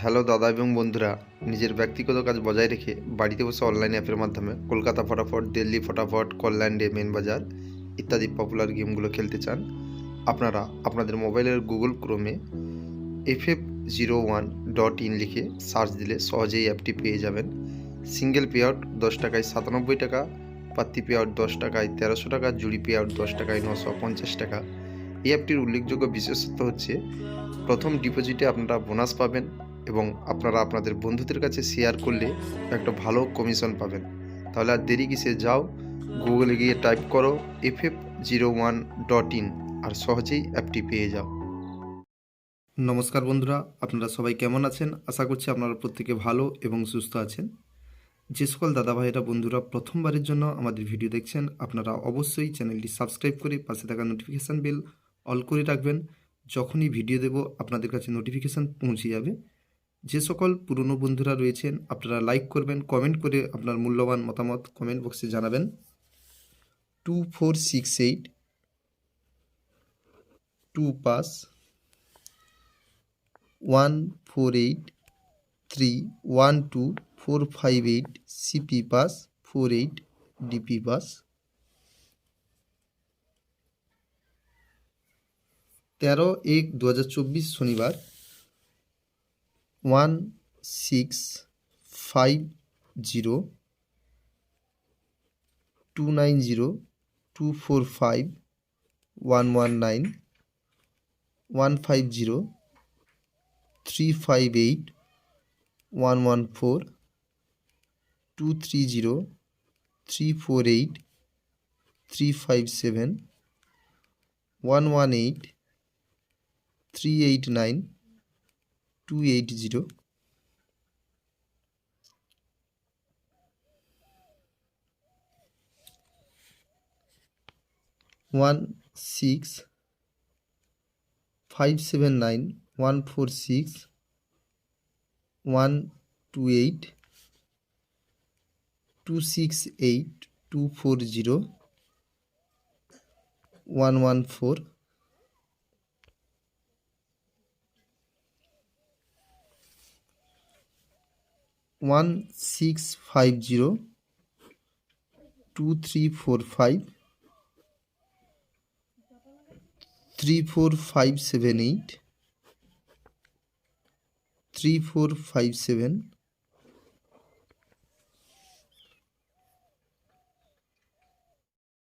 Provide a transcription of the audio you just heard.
Hello দাদা এবং বন্ধুরা, নিজের ব্যক্তিগত কাজ বজায় রেখে বাড়িতে বসে অনলাইন অ্যাপের মাধ্যমে কলকাতা ফটাফট, দিল্লি ফটাফট, কল্যাণ ডে, মেন বাজার ইত্যাদি পপুলার গেমগুলো খেলতে চান। আপনারা আপনাদের মোবাইলের গুগল ক্রোমে ff01.in লিখে সার্চ দিলে সহজেই অ্যাপটি পেয়ে যাবেন। সিঙ্গেল পে আউট 10 টাকায় 97 টাকা, পাত্তি পে আউট 10 টাকায় 1300 টাকা, জুড়ি পে আউট 10 টাকায় 950 টাকা। এই অ্যাপটির উল্লেখযোগ্য বিশেষত্ব হচ্ছে প্রথম ডিপোজিটে আপনারা বোনাস পাবেন এবং আপনারা আপনাদের বন্ধুদের কাছে শেয়ার করলে একটা ভালো কমিশন পাবেন। তাহলে আর দেরি কিসে, যাও গুগলে গিয়ে টাইপ করো ff01.in আর সহজেই অ্যাপটি পেয়ে যাও। নমস্কার বন্ধুরা, আপনারা সবাই কেমন আছেন? আশা করছি আপনারা প্রত্যেকে ভালো এবং সুস্থ আছেন। যে সকল দাদা ভাইয়েরা বন্ধুরা প্রথমবারের জন্য আমাদের ভিডিও দেখছেন, আপনারা অবশ্যই চ্যানেলটি সাবস্ক্রাইব করে পাশে থাকা নোটিফিকেশান বেল অল করে রাখবেন। যখনই ভিডিও দেব আপনাদের কাছে নোটিফিকেশান পৌঁছে যাবে। যে সকল পুরনো বন্ধুরা রয়েছেন আপনারা লাইক করবেন, কমেন্ট করে আপনার মূল্যবান মতামত কমেন্ট বক্সে জানাবেন। 2468 2 pass 148312 CP pass 48 DP pass. 13/1/2024 শনিবার 1650290245119150 358114 230348 357 118 389 280 16579 146 128 268 240 114 1650 2345 34578 3457